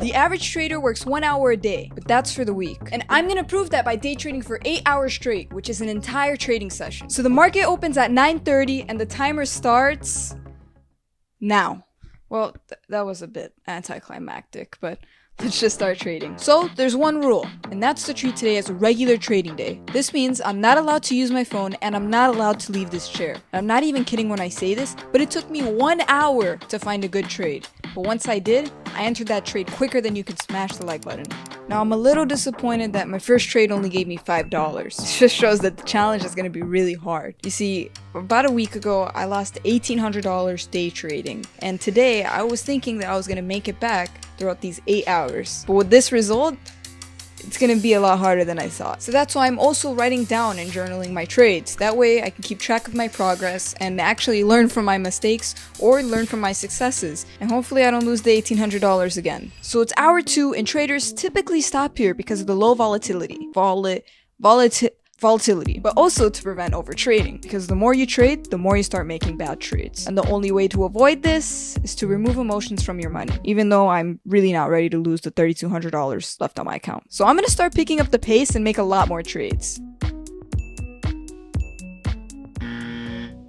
The average trader works 1 hour a day, but that's for the week. And I'm gonna prove that by day trading for 8 hours straight, which is an entire trading session. So the market opens at 9:30 and the timer starts now. Well, that was a bit anticlimactic, but let's just start trading. So there's one rule, and that's to treat today as a regular trading day. This means I'm not allowed to use my phone and I'm not allowed to leave this chair. I'm not even kidding when I say this, but it took me 1 hour to find a good trade. But once I did, I entered that trade quicker than you could smash the like button. Now I'm a little disappointed that my first trade only gave me $5. This just shows that the challenge is going to be really hard. You see, about a week ago, I lost $1,800 day trading. And today, I was thinking that I was going to make it back throughout these 8 hours. But with this result, it's gonna be a lot harder than I thought. So that's why I'm also writing down and journaling my trades. That way I can keep track of my progress and actually learn from my mistakes or learn from my successes. And hopefully I don't lose the $1,800 again. So it's hour 2 and traders typically stop here because of the low volatility. Volatility, but also to prevent overtrading, because the more you trade, the more you start making bad trades. And the only way to avoid this is to remove emotions from your money, even though I'm really not ready to lose the $3,200 left on my account. So I'm gonna start picking up the pace and make a lot more trades.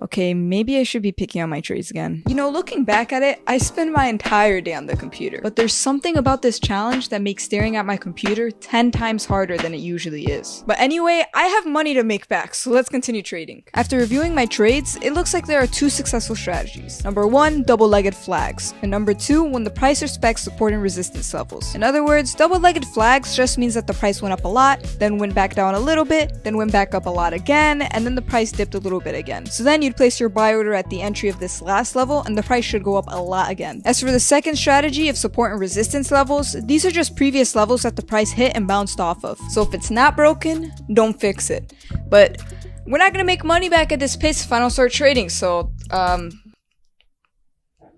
Okay, maybe I should be picking out my trades again. You know, looking back at it, I spend my entire day on the computer. But there's something about this challenge that makes staring at my computer 10 times harder than it usually is. But anyway, I have money to make back, so let's continue trading. After reviewing my trades, it looks like there are 2 successful strategies. Number 1, double-legged flags. And number 2, when the price respects support and resistance levels. In other words, double-legged flags just means that the price went up a lot, then went back down a little bit, then went back up a lot again, and then the price dipped a little bit again. So then you'd place your buy order at the entry of this last level and the price should go up a lot again. As for the second strategy of support and resistance levels, these are just previous levels that the price hit and bounced off of. So if it's not broken, don't fix it. But we're not gonna make money back at this pace if I don't start trading, so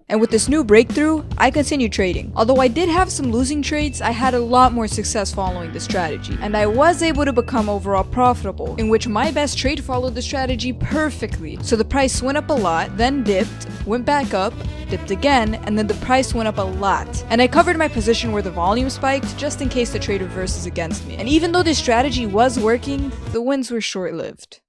and with this new breakthrough, I continued trading. Although I did have some losing trades, I had a lot more success following the strategy. And I was able to become overall profitable, in which my best trade followed the strategy perfectly. So the price went up a lot, then dipped, went back up, dipped again, and then the price went up a lot. And I covered my position where the volume spiked, just in case the trade reverses against me. And even though this strategy was working, the wins were short-lived.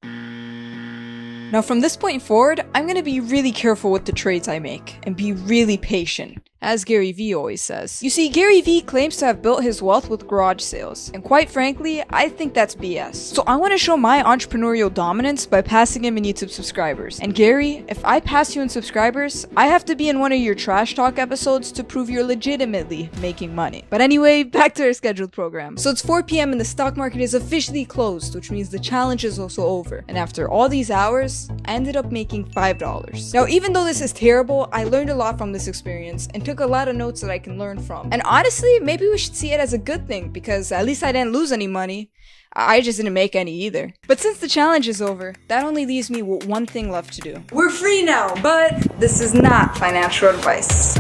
Now from this point forward, I'm going to be really careful with the trades I make, and be really patient, as Gary Vee always says. You see, Gary Vee claims to have built his wealth with garage sales, and quite frankly, I think that's BS. So I want to show my entrepreneurial dominance by passing him in YouTube subscribers. And Gary, if I pass you in subscribers, I have to be in one of your trash talk episodes to prove you're legitimately making money. But anyway, back to our scheduled program. So it's 4 p.m. and the stock market is officially closed, which means the challenge is also over. And after all these hours, I ended up making $5. Now, even though this is terrible, I learned a lot from this experience and took a lot of notes that I can learn from. And honestly, maybe we should see it as a good thing, because at least I didn't lose any money. I just didn't make any either. But since the challenge is over, that only leaves me with one thing left to do. We're free now, but this is not financial advice.